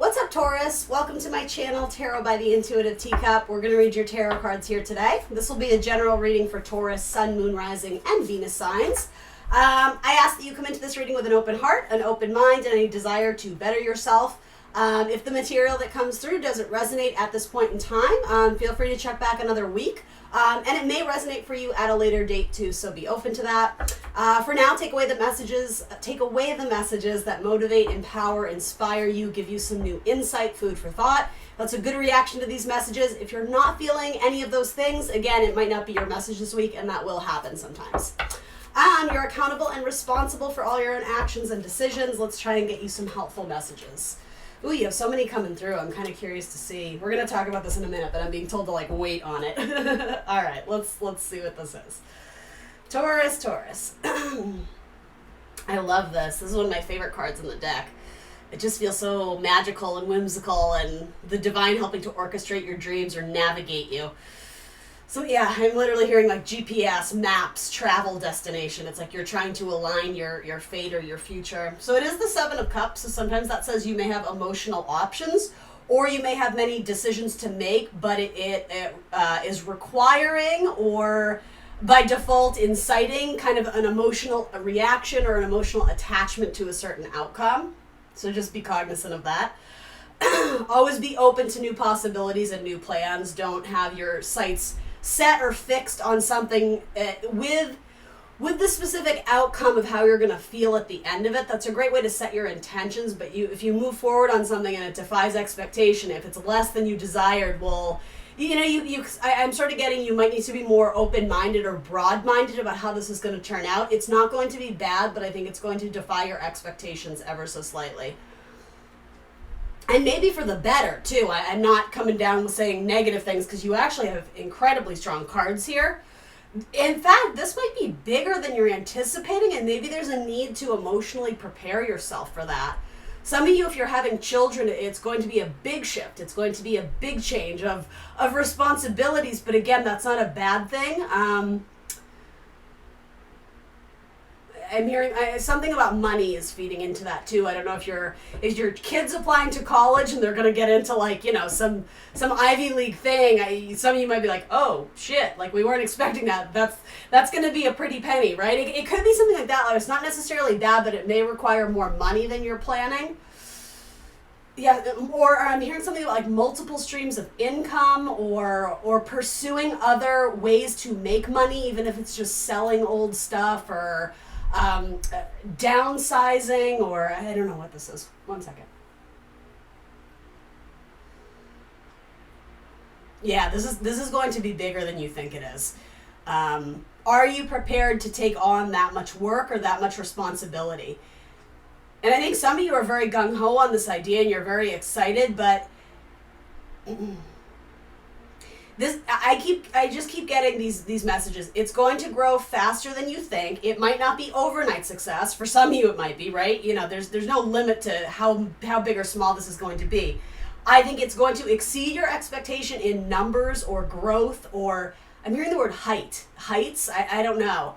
What's up, Taurus? Welcome to my channel, Tarot by the Intuitive Teacup. We're going to read your tarot cards here today. This will be a general reading for Taurus, Sun, Moon, Rising, and Venus signs. I ask that you come into this reading with an open heart, an open mind, and a desire to better yourself. If the material that comes through doesn't resonate at this point in time, feel free to check back another week. And it may resonate for you at a later date too, so be open to that. For now, take away the messages that motivate, empower, inspire you, give you some new insight, food for thought. That's a good reaction to these messages. If you're not feeling any of those things, again, it might not be your message this week, and that will happen sometimes. You're accountable and responsible for all your own actions and decisions. Let's try and get you some helpful messages. Ooh, you have so many coming through. I'm kind of curious to see. We're going to talk about this in a minute, but I'm being told to wait on it. All right, let's see what this is. Taurus. I love this. This is one of my favorite cards in the deck. It just feels so magical and whimsical, and the divine helping to orchestrate your dreams or navigate you. So yeah, I'm literally hearing GPS, maps, travel destination. It's like you're trying to align your fate or your future. So it is the Seven of Cups, so sometimes that says you may have emotional options, or you may have many decisions to make, but it is requiring or by default inciting kind of an emotional reaction or an emotional attachment to a certain outcome. So just be cognizant of that. Always be open to new possibilities and new plans. Don't have your sights set or fixed on something with the specific outcome of how you're going to feel at the end of it. That's a great way to set your intentions, but if you move forward on something and it defies expectation, if it's less than you desired, well, I'm sort of getting you might need to be more open-minded or broad-minded about how this is going to turn out. It's not going to be bad, but I think it's going to defy your expectations ever so slightly. And maybe for the better, too. I'm not coming down with saying negative things because you actually have incredibly strong cards here. In fact, this might be bigger than you're anticipating, and maybe there's a need to emotionally prepare yourself for that. Some of you, if you're having children, it's going to be a big shift. It's going to be a big change of responsibilities, but again, that's not a bad thing. I'm hearing something about money is feeding into that too. I don't know if your kids applying to college and they're going to get into some Ivy League thing. Some of you might be like, oh shit, we weren't expecting that. That's going to be a pretty penny, right? It could be something like that. It's not necessarily bad, but it may require more money than you're planning. Yeah, or I'm hearing something about multiple streams of income or pursuing other ways to make money, even if it's just selling old stuff or downsizing, or I don't know what this is. One second. Yeah, this is going to be bigger than you think it is. Are you prepared to take on that much work or that much responsibility? And I think some of you are very gung-ho on this idea and you're very excited, but I just keep getting these messages. It's going to grow faster than you think. It might not be overnight success. For some of you, it might be, right? There's no limit to how big or small this is going to be. I think it's going to exceed your expectation in numbers or growth, or I'm hearing the word heights. I don't know.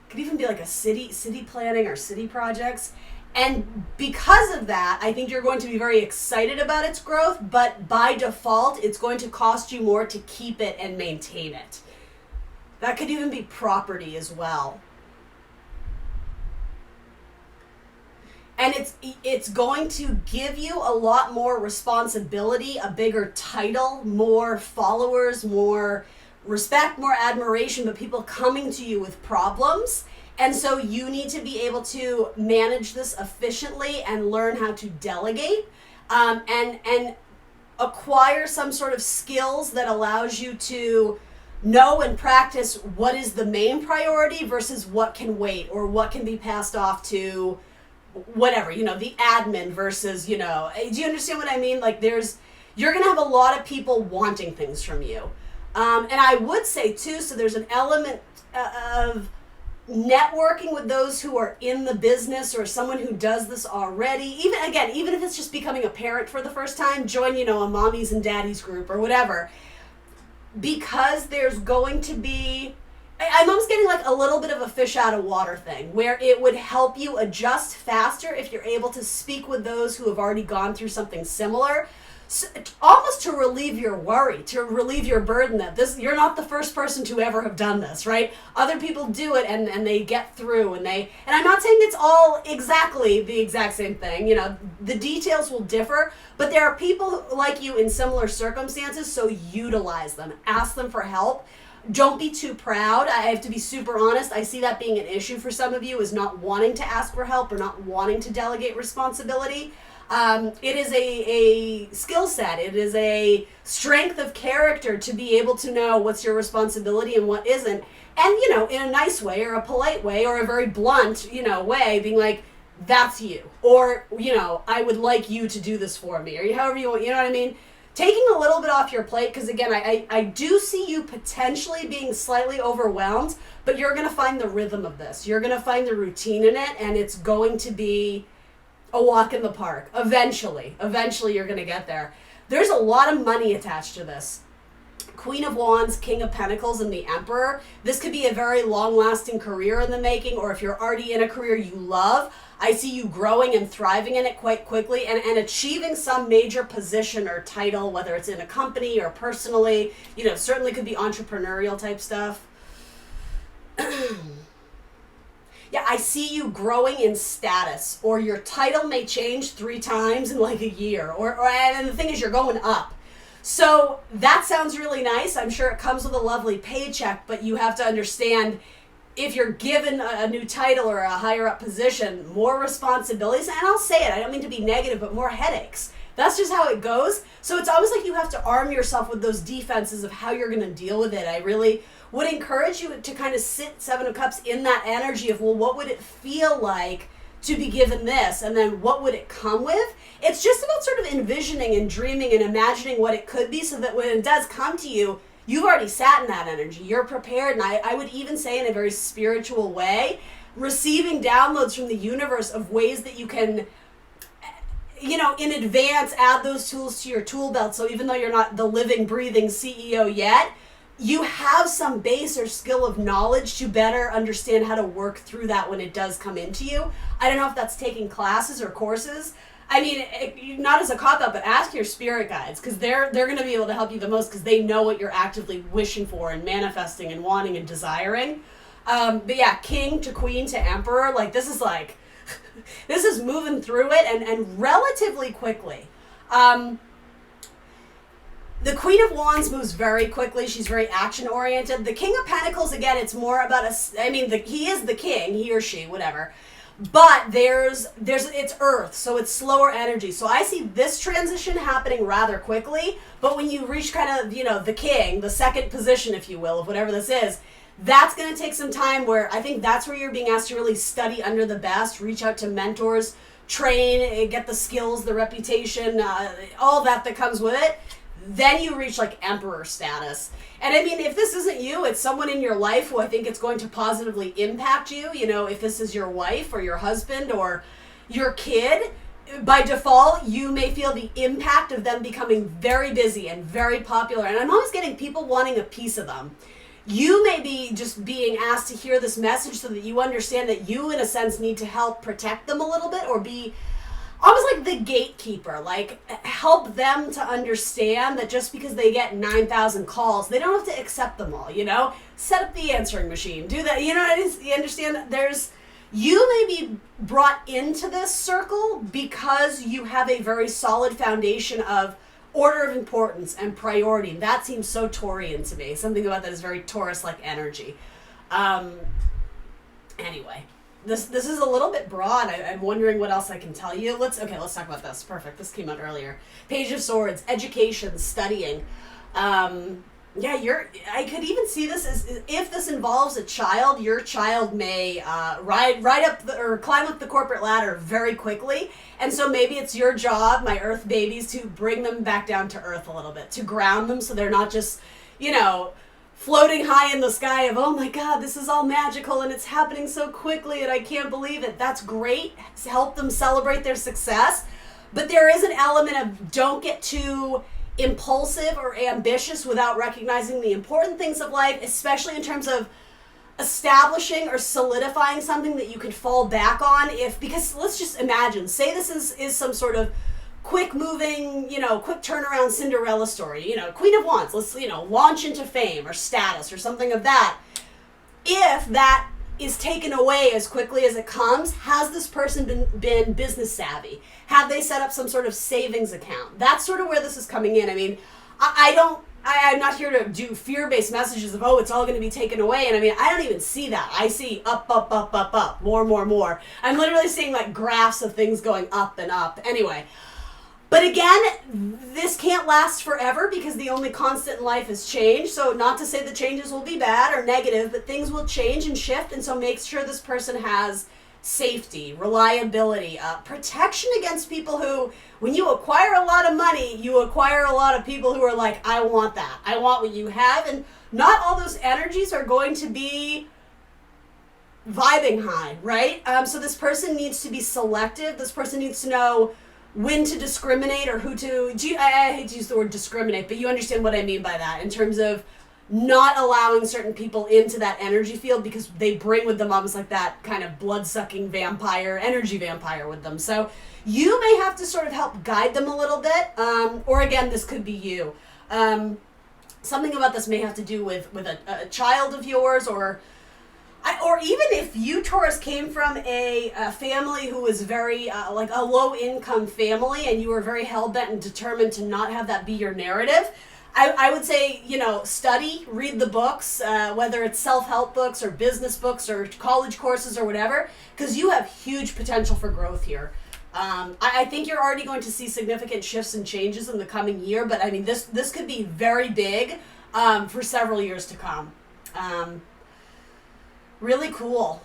Could even be a city planning or city projects. And because of that, I think you're going to be very excited about its growth, but by default, it's going to cost you more to keep it and maintain it. That could even be property as well. And it's going to give you a lot more responsibility, a bigger title, more followers, more respect, more admiration, but people coming to you with problems. And so you need to be able to manage this efficiently and learn how to delegate and acquire some sort of skills that allows you to know and practice what is the main priority versus what can wait or what can be passed off to whatever, the admin versus, do you understand what I mean? You're going to have a lot of people wanting things from you. And I would say too, so there's an element of networking with those who are in the business or someone who does this already. Even if it's just becoming a parent for the first time, join, a mommies and daddies group or whatever. Because there's going to be I'm almost getting like a little bit of a fish out of water thing, where it would help you adjust faster if you're able to speak with those who have already gone through something similar. So, almost to relieve your worry, to relieve your burden that you're not the first person to ever have done this, right? Other people do it and they get through and I'm not saying it's all exactly the exact same thing, the details will differ, but there are people like you in similar circumstances, so utilize them, ask them for help. Don't be too proud. I have to be super honest. I see that being an issue for some of you, is not wanting to ask for help or not wanting to delegate responsibility. It is a skill set. It is a strength of character to be able to know what's your responsibility and what isn't. And, in a nice way or a polite way or a very blunt, way, being like, that's you. Or, I would like you to do this for me. Or however you want, you know what I mean? Taking a little bit off your plate, because again, I do see you potentially being slightly overwhelmed, but you're going to find the rhythm of this. You're going to find the routine in it, and it's going to be a walk in the park. Eventually you're going to get there. There's a lot of money attached to this. Queen of Wands, King of Pentacles, and the Emperor. This could be a very long-lasting career in the making, or if you're already in a career you love, I see you growing and thriving in it quite quickly and achieving some major position or title, whether it's in a company or personally. Certainly could be entrepreneurial type stuff. Yeah, I see you growing in status, or your title may change 3 times in like a year, and the thing is, you're going up. So that sounds really nice. I'm sure it comes with a lovely paycheck, but you have to understand, if you're given a new title or a higher up position, more responsibilities, and I'll say it, I don't mean to be negative, but more headaches. That's just how it goes. So it's almost like you have to arm yourself with those defenses of how you're going to deal with it. I really would encourage you to kind of sit Seven of Cups in that energy of, well, what would it feel like to be given this? And then what would it come with? It's just about sort of envisioning and dreaming and imagining what it could be, so that when it does come to you, you've already sat in that energy. You're prepared. And I would even say, in a very spiritual way, receiving downloads from the universe of ways that you can, in advance, add those tools to your tool belt. So even though you're not the living, breathing CEO yet, you have some base or skill of knowledge to better understand how to work through that when it does come into you. I don't know if that's taking classes or courses. I mean, not as a cop-out, but ask your spirit guides, because they're going to be able to help you the most, because they know what you're actively wishing for and manifesting and wanting and desiring. But yeah, King to Queen to Emperor, this is moving through it and relatively quickly. The Queen of Wands moves very quickly. She's very action-oriented. The King of Pentacles, again, it's more about he is the king, he or she, whatever. But it's Earth, so it's slower energy. So I see this transition happening rather quickly, but when you reach kind of, the king, the second position, if you will, of whatever this is, that's going to take some time, where I think that's where you're being asked to really study under the best, reach out to mentors, train, get the skills, the reputation, all that comes with it. Then you reach Emperor status. And I mean, if this isn't you, it's someone in your life who I think it's going to positively impact you. If this is your wife or your husband or your kid, by default, you may feel the impact of them becoming very busy and very popular. And I'm always getting people wanting a piece of them. You may be just being asked to hear this message so that you understand that you, in a sense, need to help protect them a little bit, or be almost like the gatekeeper, help them to understand that just because they get 9,000 calls, they don't have to accept them all, Set up the answering machine, do that, you understand? You may be brought into this circle because you have a very solid foundation of order of importance and priority. That seems so Taurian to me. Something about that is very Taurus-like energy. Anyway. This is a little bit broad. I'm wondering what else I can tell you. Let's talk about this. Perfect. This came out earlier. Page of Swords, education, studying. I could even see this as, if this involves a child, your child may ride up or climb up the corporate ladder very quickly. And so maybe it's your job, my Earth babies, to bring them back down to Earth a little bit, to ground them so they're not just, floating high in the sky of, oh my God, this is all magical and it's happening so quickly and I can't believe it. That's great. Help them celebrate their success. But there is an element of, don't get too impulsive or ambitious without recognizing the important things of life, especially in terms of establishing or solidifying something that you could fall back on because let's just imagine, say this is some sort of quick moving, quick turnaround Cinderella story, Queen of Wands, let's, launch into fame or status or something of that. If that is taken away as quickly as it comes, has this person been business savvy? Have they set up some sort of savings account? That's sort of where this is coming in. I mean, I'm not here to do fear-based messages of, it's all going to be taken away. And I mean, I don't even see that. I see up, up, up, up, up, more. I'm literally seeing like graphs of things going up and up. Anyway, but again, this can't last forever because the only constant in life is change. So not to say the changes will be bad or negative, but things will change and shift. And so make sure this person has safety, reliability, protection against people who, when you acquire a lot of money, you acquire a lot of people who are like, I want that. I want what you have. And not all those energies are going to be vibing high, right? So this person needs to be selective. This person needs to know when to discriminate or who to, I hate to use the word discriminate, but you understand what I mean by that in terms of not allowing certain people into that energy field because they bring with them almost like that kind of blood-sucking vampire, energy vampire with them. So you may have to sort of help guide them a little bit, or again, this could be you. Something about this may have to do with a child of yours, or even if you, Taurus, came from a family who was very, like a low-income family, and you were very hell-bent and determined to not have that be your narrative, I would say, study, read the books, whether it's self-help books or business books or college courses or whatever, because you have huge potential for growth here. I think you're already going to see significant shifts and changes in the coming year, but I mean, this could be very big for several years to come. Really cool.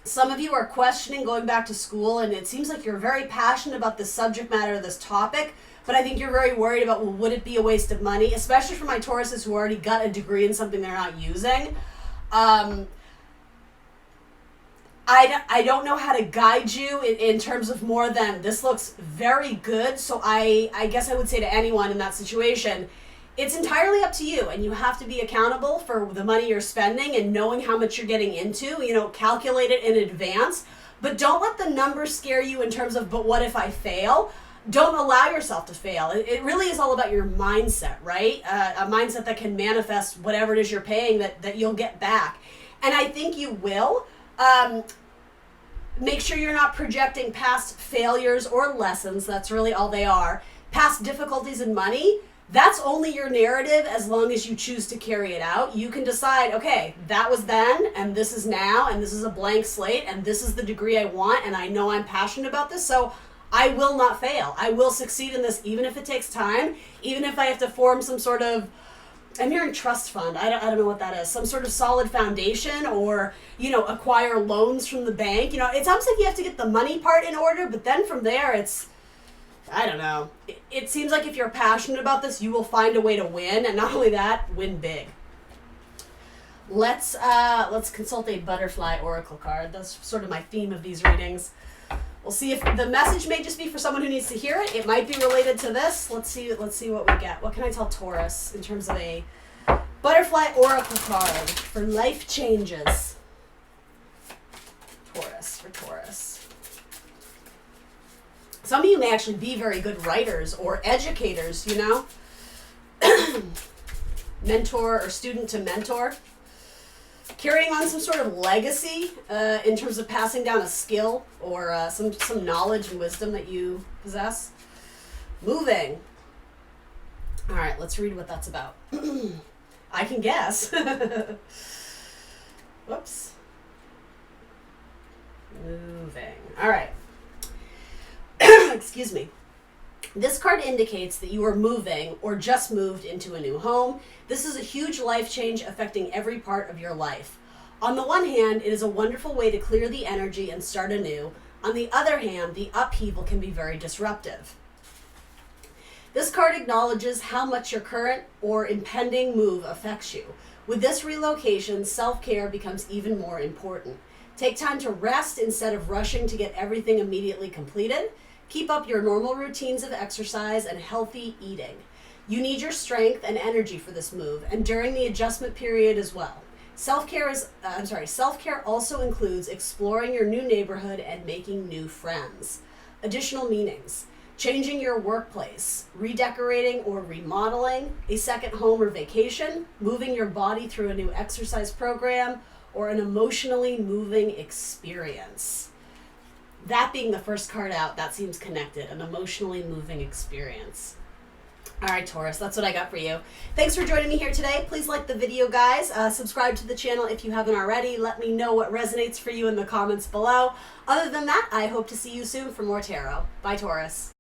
Some of you are questioning going back to school, and it seems like you're very passionate about this subject matter, this topic, but I think you're very worried about, well, would it be a waste of money, especially for my Tauruses who already got a degree in something they're not using. I don't know how to guide you in terms of more than this looks very good. So I guess I would say to anyone in that situation, it's entirely up to you, and you have to be accountable for the money you're spending and knowing how much you're getting into, calculate it in advance, but don't let the numbers scare you in terms of, but what if I fail? Don't allow yourself to fail. It really is all about your mindset, right? A mindset that can manifest whatever it is you're paying that you'll get back. And I think you will. Make sure you're not projecting past failures or lessons. That's really all they are. Past difficulties in money, that's only your narrative as long as you choose to carry it out. You can decide, okay, that was then, and this is now, and this is a blank slate, and this is the degree I want, and I know I'm passionate about this, so I will not fail. I will succeed in this, even if it takes time, even if I have to form some sort of, I'm hearing trust fund. I don't know what that is. Some sort of solid foundation, or, acquire loans from the bank. It's almost like you have to get the money part in order, but then from there it's, I don't know. It seems like if you're passionate about this, you will find a way to win, and not only that, win big. Let's consult a butterfly oracle card. That's sort of my theme of these readings. We'll see if the message may just be for someone who needs to hear it. It might be related to this. Let's see what we get. What can I tell Taurus in terms of a butterfly oracle card for life changes? Taurus. Some of you may actually be very good writers or educators, mentor or student to mentor. Carrying on some sort of legacy in terms of passing down a skill or some knowledge and wisdom that you possess. Moving. All right, let's read what that's about. I can guess. Whoops. Moving. All right. Excuse me. This card indicates that you are moving or just moved into a new home. This is a huge life change affecting every part of your life. On the one hand, it is a wonderful way to clear the energy and start anew. On the other hand, the upheaval can be very disruptive. This card acknowledges how much your current or impending move affects you. With this relocation, self-care becomes even more important. Take time to rest instead of rushing to get everything immediately completed. Keep up your normal routines of exercise and healthy eating. You need your strength and energy for this move, and during the adjustment period as well. Self-care also includes exploring your new neighborhood and making new friends. Additional meanings: changing your workplace, redecorating or remodeling, a second home or vacation, moving your body through a new exercise program, or an emotionally moving experience. That being the first card out, that seems connected, an emotionally moving experience. All right, Taurus, that's what I got for you. Thanks for joining me here today. Please like the video, guys. Subscribe to the channel if you haven't already. Let me know what resonates for you in the comments below. Other than that, I hope to see you soon for more tarot. Bye, Taurus.